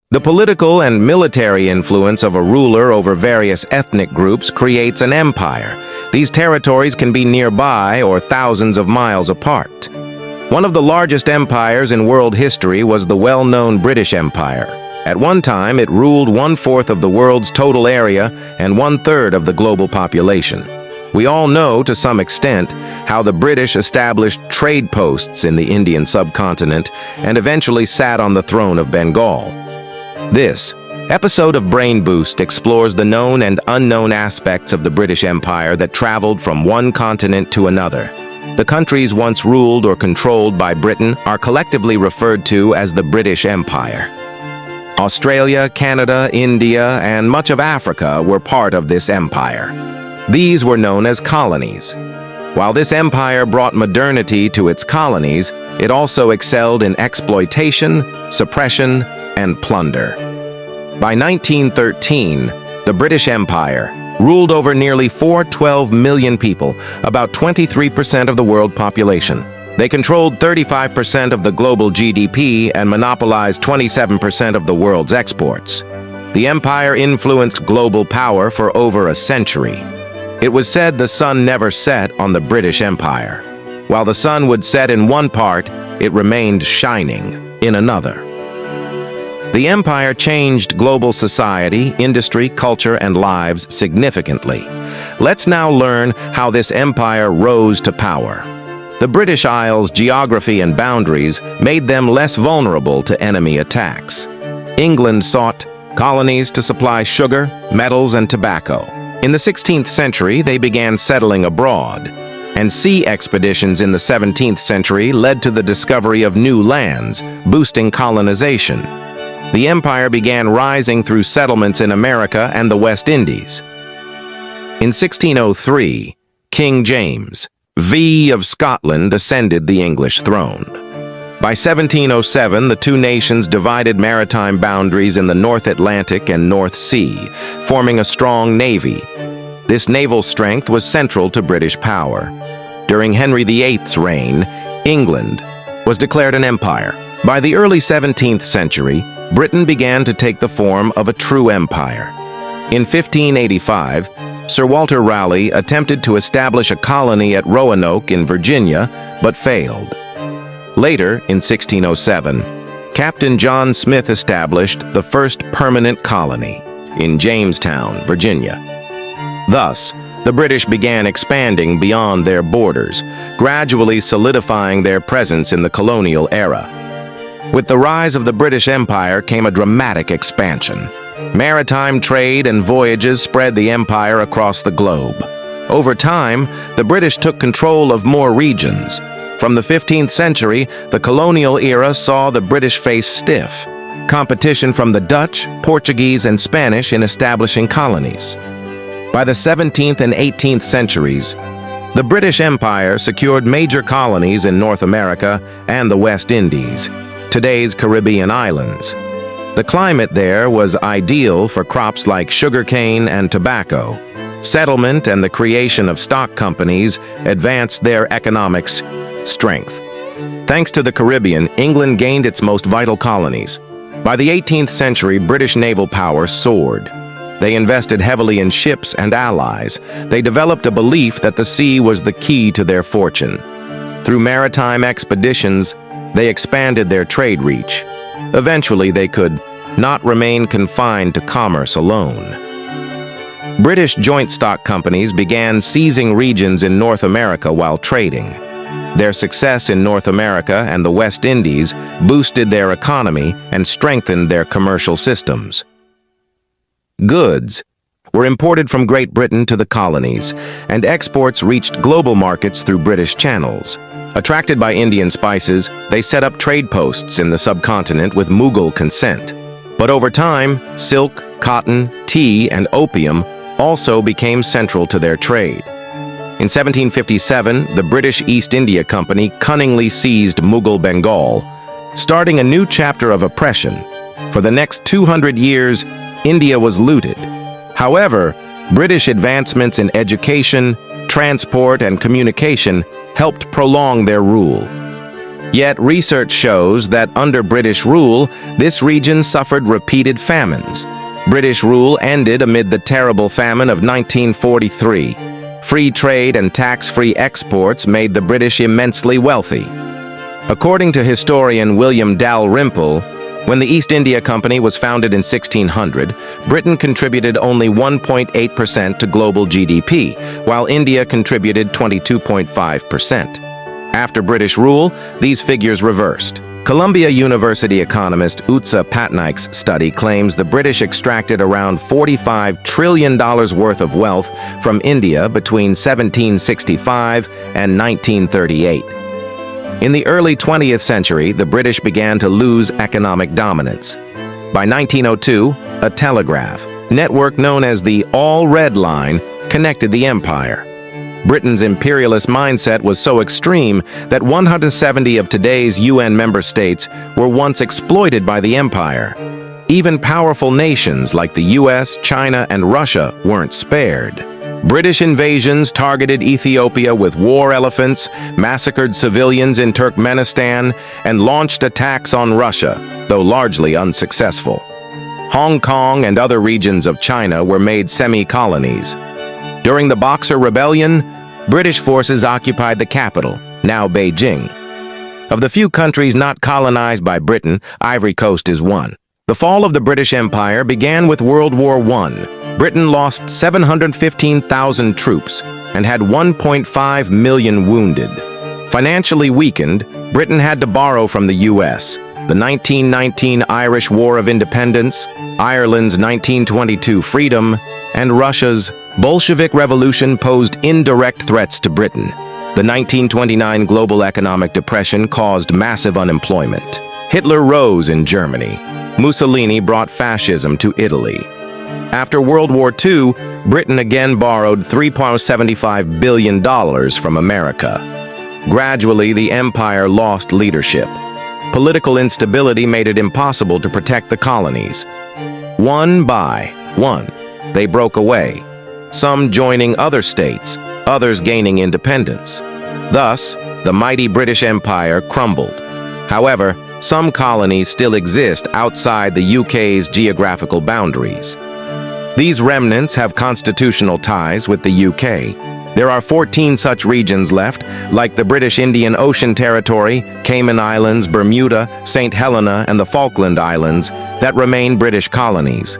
The political and military influence of a ruler over various ethnic groups creates an empire. These territories can be nearby or thousands of miles apart. One of the largest empires in world history was the well-known British Empire. At one time, it ruled 1/4 of the world's total area and 1/3 of the global population. We all know, to some extent, how the British established trade posts in the Indian subcontinent and eventually sat on the throne of Bengal. This episode of Brain Boost explores the known and unknown aspects of the British Empire that traveled from one continent to another. The countries once ruled or controlled by Britain are collectively referred to as the British Empire. Australia, Canada, India, and much of Africa were part of this empire. These were known as colonies. While this empire brought modernity to its colonies, it also excelled in exploitation, suppression, and plunder. By 1913, the British Empire ruled over nearly 412 million people, about 23% of the world population. They controlled 35% of the global GDP and monopolized 27% of the world's exports. The empire influenced global power for over a century. It was said the sun never set on the British Empire. While the sun would set in one part, it remained shining in another. The empire changed global society, industry, culture, and lives significantly. Let's now learn how this empire rose to power. The British Isles' geography and boundaries made them less vulnerable to enemy attacks. England sought colonies to supply sugar, metals, and tobacco. In the 16th century, they began settling abroad, and sea expeditions in the 17th century led to the discovery of new lands, boosting colonization. The empire began rising through settlements in America and the West Indies. In 1603, King James V of Scotland ascended the English throne. By 1707, the two nations divided maritime boundaries in the North Atlantic and North Sea, forming a strong navy. This naval strength was central to British power. During Henry VIII's reign, England was declared an empire. By the early 17th century, Britain began to take the form of a true empire. In 1585, Sir Walter Raleigh attempted to establish a colony at Roanoke in Virginia, but failed. Later, in 1607, Captain John Smith established the first permanent colony in Jamestown, Virginia. Thus, the British began expanding beyond their borders, gradually solidifying their presence in the colonial era. With the rise of the British Empire came a dramatic expansion. Maritime trade and voyages spread the empire across the globe. Over time, the British took control of more regions. From the 15th century, the colonial era saw the British face stiff competition from the Dutch, Portuguese, and Spanish in establishing colonies. By the 17th and 18th centuries, the British Empire secured major colonies in North America and the West Indies, today's Caribbean islands. The climate there was ideal for crops like sugarcane and tobacco. Settlement and the creation of stock companies advanced their economic strength. Thanks to the Caribbean, England gained its most vital colonies. By the 18th century, British naval power soared. They invested heavily in ships and allies. They developed a belief that the sea was the key to their fortune. Through maritime expeditions, they expanded their trade reach. Eventually, they could not remain confined to commerce alone. British joint stock companies began seizing regions in North America while trading. Their success in North America and the West Indies boosted their economy and strengthened their commercial systems. Goods were imported from Great Britain to the colonies, and exports reached global markets through British channels. Attracted by Indian spices, they set up trade posts in the subcontinent with Mughal consent. But over time, silk, cotton, tea, and opium also became central to their trade. In 1757, the British East India Company cunningly seized Mughal Bengal, starting a new chapter of oppression. For the next 200 years, India was looted. However, British advancements in education, transport, and communication helped prolong their rule. Yet research shows that under British rule, this region suffered repeated famines. British rule ended amid the terrible famine of 1943. Free trade and tax-free exports made the British immensely wealthy. According to historian William Dalrymple, when the East India Company was founded in 1600, Britain contributed only 1.8% to global GDP, while India contributed 22.5%. After British rule, these figures reversed. Columbia University economist Utsa Patnaik's study claims the British extracted around $45 trillion worth of wealth from India between 1765 and 1938. In the early 20th century, the British began to lose economic dominance. By 1902, a telegraph network known as the All Red Line connected the empire. Britain's imperialist mindset was so extreme that 170 of today's UN member states were once exploited by the empire. Even powerful nations like the US, China, and Russia weren't spared. British invasions targeted Ethiopia with war elephants, massacred civilians in Turkmenistan, and launched attacks on Russia, though largely unsuccessful. Hong Kong and other regions of China were made semi-colonies. During the Boxer Rebellion, British forces occupied the capital, now Beijing. Of the few countries not colonized by Britain, Ivory Coast is one. The fall of the British Empire began with World War I. Britain lost 715,000 troops and had 1.5 million wounded. Financially weakened, Britain had to borrow from the US. The 1919 Irish War of Independence, Ireland's 1922 freedom, and Russia's Bolshevik Revolution posed indirect threats to Britain. The 1929 global economic depression caused massive unemployment. Hitler rose in Germany. Mussolini brought fascism to Italy. After World War II, Britain again borrowed $3.75 billion from America. Gradually, the empire lost leadership. Political instability made it impossible to protect the colonies. One by one, they broke away, some joining other states, others gaining independence. Thus, the mighty British Empire crumbled. However, some colonies still exist outside the UK's geographical boundaries. These remnants have constitutional ties with the UK. There are 14 such regions left, like the British Indian Ocean Territory, Cayman Islands, Bermuda, St. Helena, and the Falkland Islands, that remain British colonies.